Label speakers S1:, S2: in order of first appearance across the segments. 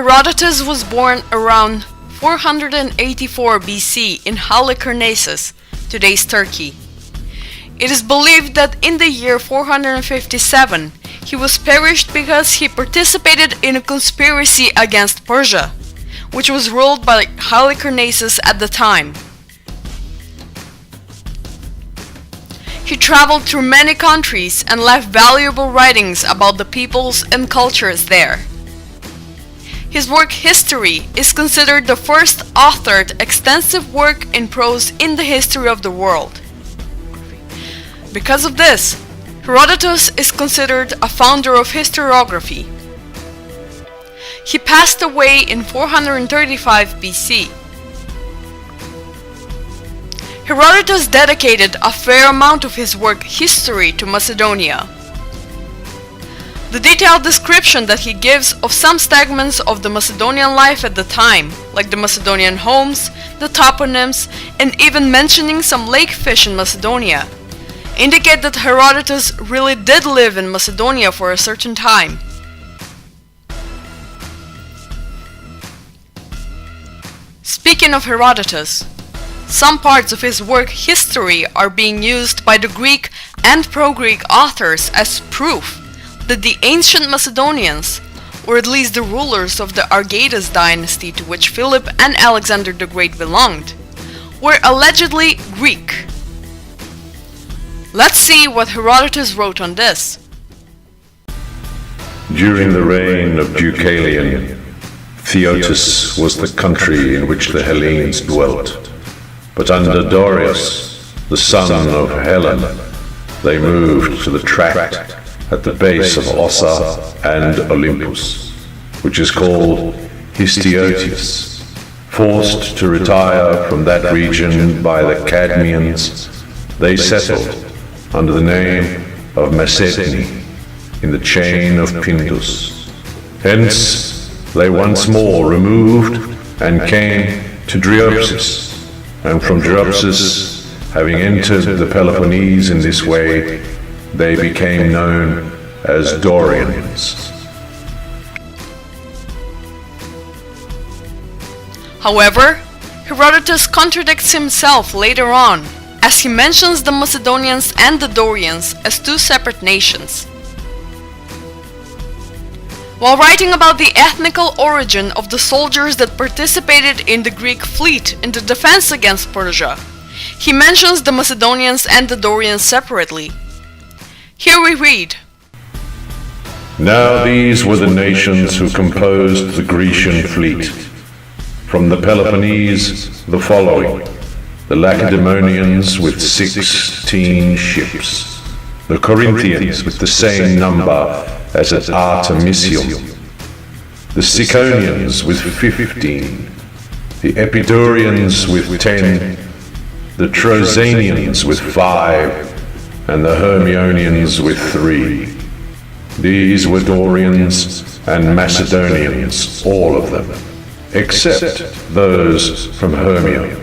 S1: Herodotus was born around 484 BC in Halicarnassus, today's Turkey. It is believed that in the year 457, he was perished because he participated in a conspiracy against Persia, which was ruled by Halicarnassus at the time. He traveled through many countries and left valuable writings about the peoples and cultures there. His work History is considered the first authored extensive work in prose in the history of the world. Because of this, Herodotus is considered a founder of historiography. He passed away in 435 BC. Herodotus dedicated a fair amount of his work History to Macedonia. The detailed description that he gives of some segments of the Macedonian life at the time, like the Macedonian homes, the toponyms, and even mentioning some lake fish in Macedonia, indicate that Herodotus really did live in Macedonia for a certain time. Speaking of Herodotus, some parts of his work History are being used by the Greek and pro-Greek authors as proof that the ancient Macedonians, or at least the rulers of the Argedas dynasty to which Philip and Alexander the Great belonged, were allegedly Greek. Let's see what Herodotus wrote on this.
S2: During the reign of Deucalion, Theotis was the country in which the Hellenes dwelt. But under Darius, the son of Helen, they moved to the tract at the base of Ossa and Olympus, which is called Histiotis. Forced to retire from that region by the Cadmeans, they settled under the name of Macedoni in the chain of Pindus. Hence, they once more removed and came to Dreopsis, and from Dreopsis, having entered the Peloponnese in this way, they became known as Dorians.
S1: However, Herodotus contradicts himself later on, as he mentions the Macedonians and the Dorians as two separate nations. While writing about the ethnical origin of the soldiers that participated in the Greek fleet in the defense against Persia, he mentions the Macedonians and the Dorians separately. Here we read,
S2: Now these were the nations who composed the Grecian fleet. From the Peloponnese, the following: the Lacedaemonians with 16 ships, the Corinthians with the same number as at Artemisium, the Ciconians with 15, the Epidaurians with 10, the Trozanians with 5, and the Hermionians with 3. These were Dorians and Macedonians, all of them, except those from Hermia,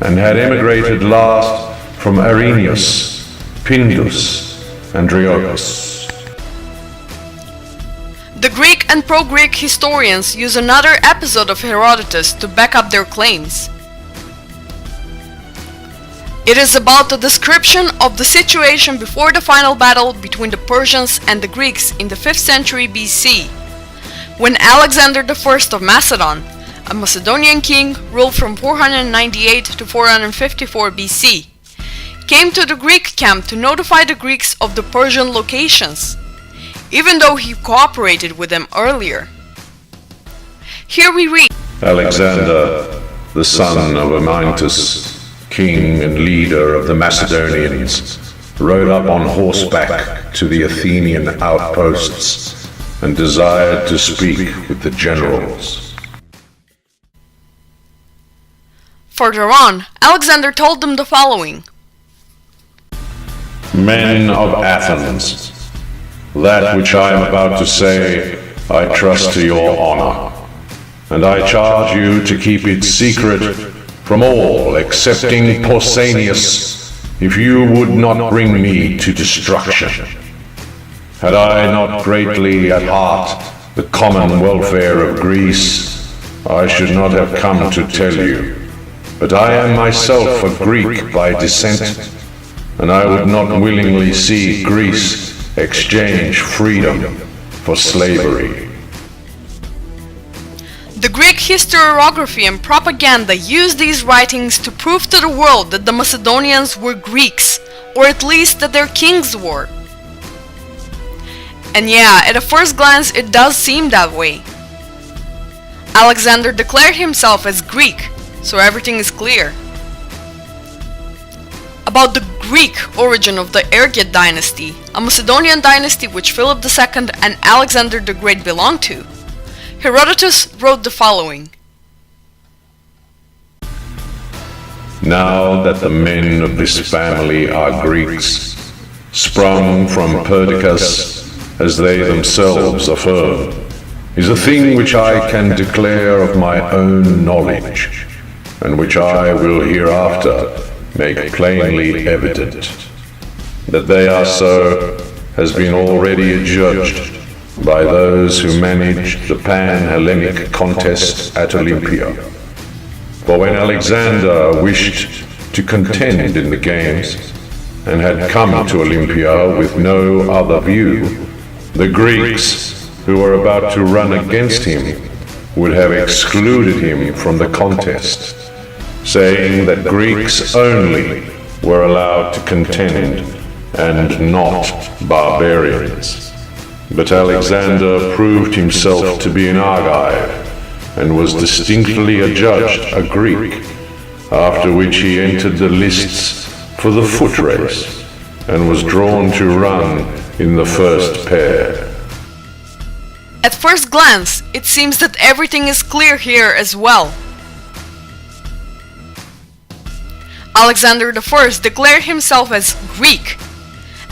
S2: and had emigrated last from Arrhenius, Pindus, and Dreopis.
S1: The Greek and pro-Greek historians use another episode of Herodotus to back up their claims. It is about the description of the situation before the final battle between the Persians and the Greeks in the 5th century BC, when Alexander I of Macedon, a Macedonian king ruled from 498 to 454 BC, came to the Greek camp to notify the Greeks of the Persian locations, even though he cooperated with them earlier. Here we read,
S2: Alexander, the son of Amyntas, king and leader of the Macedonians, rode up on horseback to the Athenian outposts and desired to speak with the generals.
S1: Further on, Alexander told them the following:
S2: Men of Athens, that which I am about to say I trust to your honor, and I charge you to keep it secret from all excepting Pausanias, if you would not bring me to destruction. Had I not greatly at heart the common welfare of Greece, I should not have come to tell you. But I am myself a Greek by descent, and I would not willingly see Greece exchange freedom for slavery.
S1: The Greek historiography and propaganda used these writings to prove to the world that the Macedonians were Greeks, or at least that their kings were. And yeah, at a first glance it does seem that way. Alexander declared himself as Greek, so everything is clear. About the Greek origin of the Argead dynasty, a Macedonian dynasty which Philip II and Alexander the Great belonged to, Herodotus wrote the following.
S2: Now that the men of this family are Greeks, sprung from Perdiccas, as they themselves affirm, is a thing which I can declare of my own knowledge, and which I will hereafter make plainly evident. That they are so has been already adjudged by those who managed the Pan-Hellenic contest at Olympia. For when Alexander wished to contend in the games, and had come to Olympia with no other view, the Greeks who were about to run against him would have excluded him from the contest, saying that Greeks only were allowed to contend and not barbarians. But Alexander proved himself to be an Argive, and was distinctly adjudged a Greek, after which he entered the lists for the foot race, and was drawn to run in the first pair.
S1: At first glance, it seems that everything is clear here as well. Alexander I declared himself as Greek,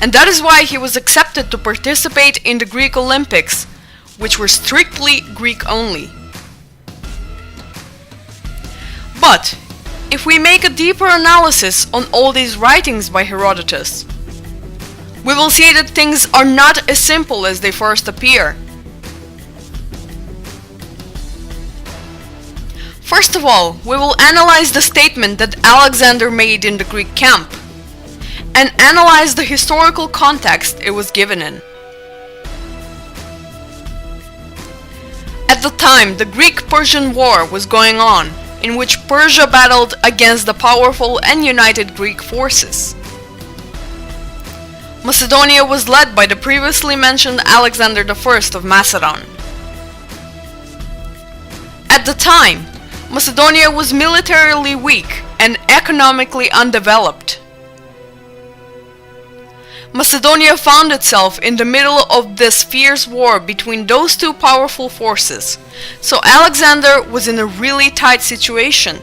S1: and that is why he was accepted to participate in the Greek Olympics, which were strictly Greek only. But, if we make a deeper analysis on all these writings by Herodotus, we will see that things are not as simple as they first appear. First of all, we will analyze the statement that Alexander made in the Greek camp, and analyze the historical context it was given in. At the time, the Greek-Persian War was going on, in which Persia battled against the powerful and united Greek forces. Macedonia was led by the previously mentioned Alexander I of Macedon. At the time, Macedonia was militarily weak and economically undeveloped. Macedonia found itself in the middle of this fierce war between those two powerful forces, so Alexander was in a really tight situation.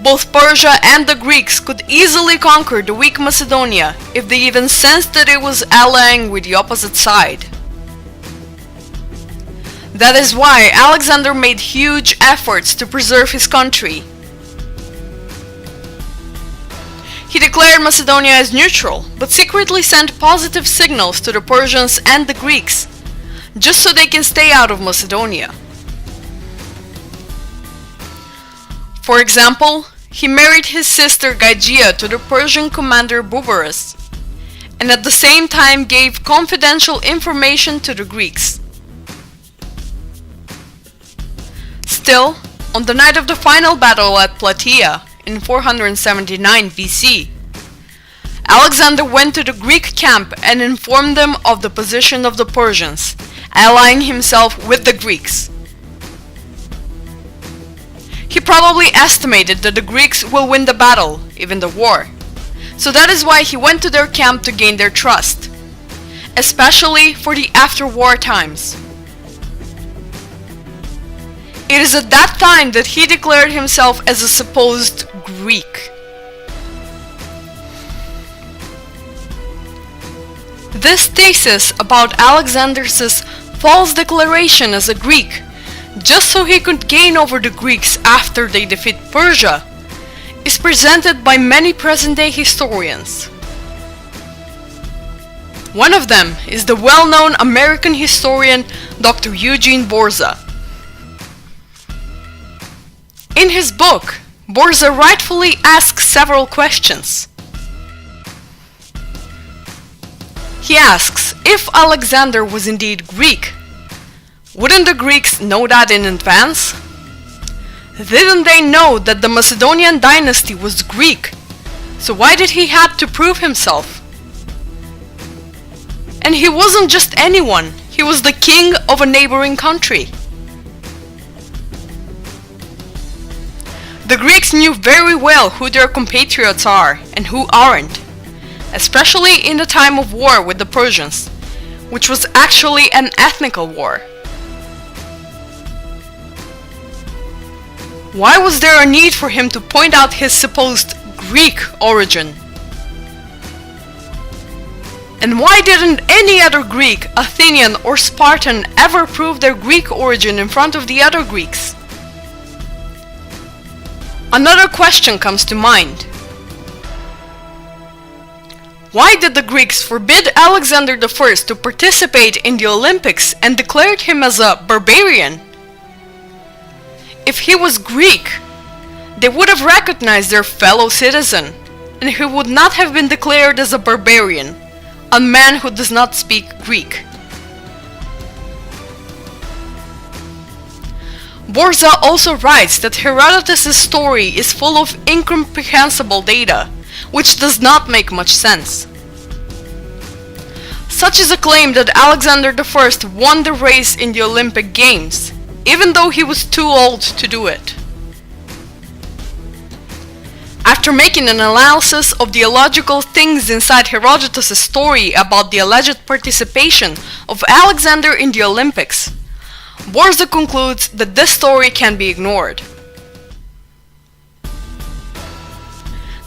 S1: Both Persia and the Greeks could easily conquer the weak Macedonia if they even sensed that it was allying with the opposite side. That is why Alexander made huge efforts to preserve his country. He declared Macedonia as neutral, but secretly sent positive signals to the Persians and the Greeks, just so they can stay out of Macedonia. For example, he married his sister Gygia to the Persian commander Bubarus, and at the same time gave confidential information to the Greeks. Still, on the night of the final battle at Plataea, in 479 BC, Alexander went to the Greek camp and informed them of the position of the Persians, allying himself with the Greeks. He probably estimated that the Greeks will win the battle, even the war, so that is why he went to their camp to gain their trust, especially for the after-war times. It is at that time that he declared himself as a supposed Greek. This thesis about Alexander's false declaration as a Greek, just so he could gain over the Greeks after they defeat Persia, is presented by many present-day historians. One of them is the well-known American historian Dr. Eugene Borza. In his book, Borza rightfully asks several questions. He asks, if Alexander was indeed Greek, wouldn't the Greeks know that in advance? Didn't they know that the Macedonian dynasty was Greek? So why did he have to prove himself? And he wasn't just anyone, he was the king of a neighboring country. The Greeks knew very well who their compatriots are and who aren't, especially in the time of war with the Persians, which was actually an ethnical war. Why was there a need for him to point out his supposed Greek origin? And why didn't any other Greek, Athenian or Spartan ever prove their Greek origin in front of the other Greeks? Another question comes to mind. Why did the Greeks forbid Alexander I to participate in the Olympics and declared him as a barbarian? If he was Greek, they would have recognized their fellow citizen, and he would not have been declared as a barbarian, a man who does not speak Greek. Borza also writes that Herodotus' story is full of incomprehensible data, which does not make much sense. Such is a claim that Alexander I won the race in the Olympic Games, even though he was too old to do it. After making an analysis of the illogical things inside Herodotus' story about the alleged participation of Alexander in the Olympics, Borza concludes that this story can be ignored.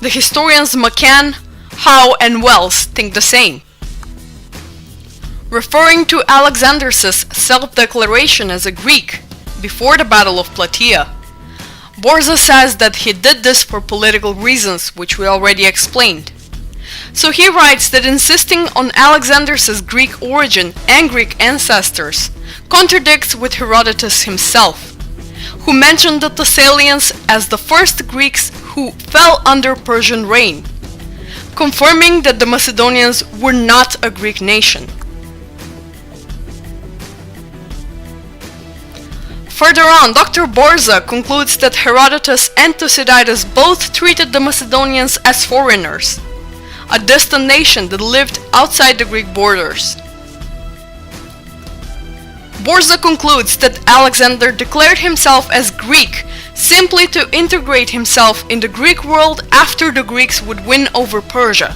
S1: The historians McCann, Howe, and Wells think the same. Referring to Alexander's self-declaration as a Greek before the Battle of Plataea, Borza says that he did this for political reasons, which we already explained. So he writes that insisting on Alexander's Greek origin and Greek ancestors contradicts with Herodotus himself, who mentioned the Thessalians as the first Greeks who fell under Persian reign, confirming that the Macedonians were not a Greek nation. Further on, Dr. Borza concludes that Herodotus and Thucydides both treated the Macedonians as foreigners, a distant nation that lived outside the Greek borders. Borza concludes that Alexander declared himself as Greek simply to integrate himself in the Greek world after the Greeks would win over Persia.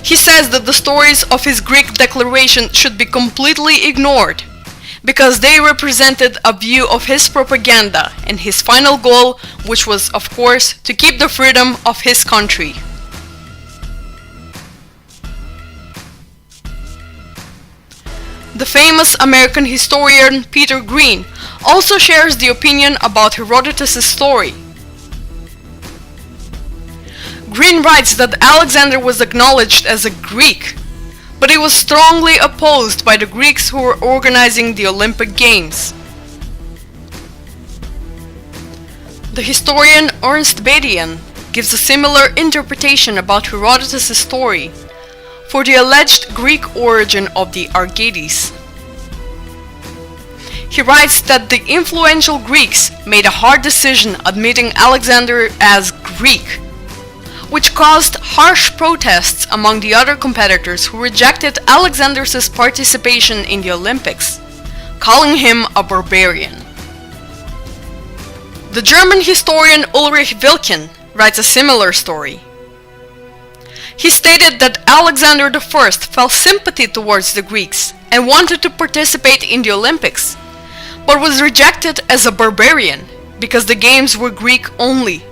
S1: He says that the stories of his Greek declaration should be completely ignored, because they represented a view of his propaganda and his final goal, which was, of course, to keep the freedom of his country. The famous American historian Peter Green also shares the opinion about Herodotus' story. Green writes that Alexander was acknowledged as a Greek, but he was strongly opposed by the Greeks who were organizing the Olympic Games. The historian Ernst Badian gives a similar interpretation about Herodotus' story for the alleged Greek origin of the Argades. He writes that the influential Greeks made a hard decision admitting Alexander as Greek, which caused harsh protests among the other competitors who rejected Alexander's participation in the Olympics, calling him a barbarian. The German historian Ulrich Wilken writes a similar story. He stated that Alexander I felt sympathy towards the Greeks and wanted to participate in the Olympics, but was rejected as a barbarian because the games were Greek only.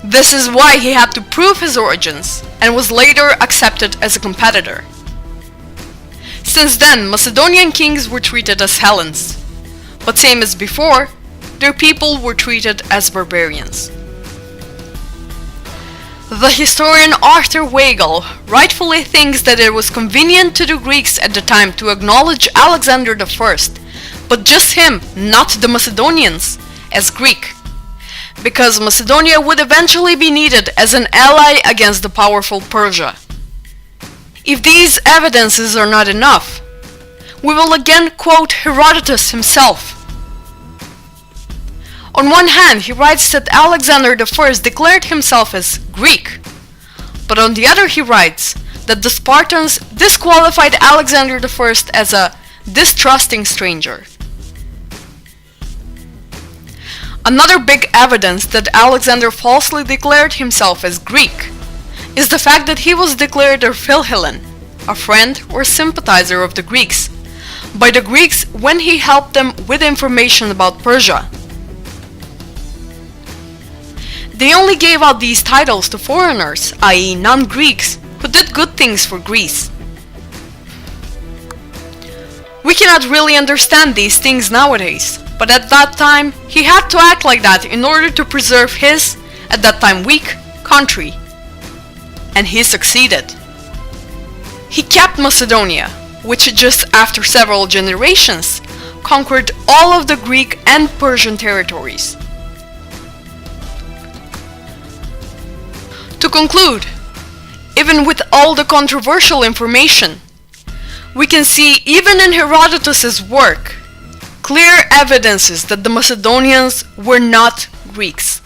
S1: This is why he had to prove his origins and was later accepted as a competitor. Since then, Macedonian kings were treated as Hellenes, but same as before, their people were treated as barbarians. The historian Arthur Weigel rightfully thinks that it was convenient to the Greeks at the time to acknowledge Alexander I, but just him, not the Macedonians, as Greek, because Macedonia would eventually be needed as an ally against the powerful Persia. If these evidences are not enough, we will again quote Herodotus himself. On one hand, he writes that Alexander I declared himself as Greek, but on the other he writes that the Spartans disqualified Alexander I as a distrusting stranger. Another big evidence that Alexander falsely declared himself as Greek is the fact that he was declared a Philhellene, a friend or sympathizer of the Greeks, by the Greeks when he helped them with information about Persia. They only gave out these titles to foreigners, i.e. non-Greeks, who did good things for Greece. We cannot really understand these things nowadays, but at that time he had to act like that in order to preserve his, at that time weak, country. And he succeeded. He kept Macedonia, which just after several generations conquered all of the Greek and Persian territories. To conclude, even with all the controversial information, we can see even in Herodotus' work clear evidences that the Macedonians were not Greeks.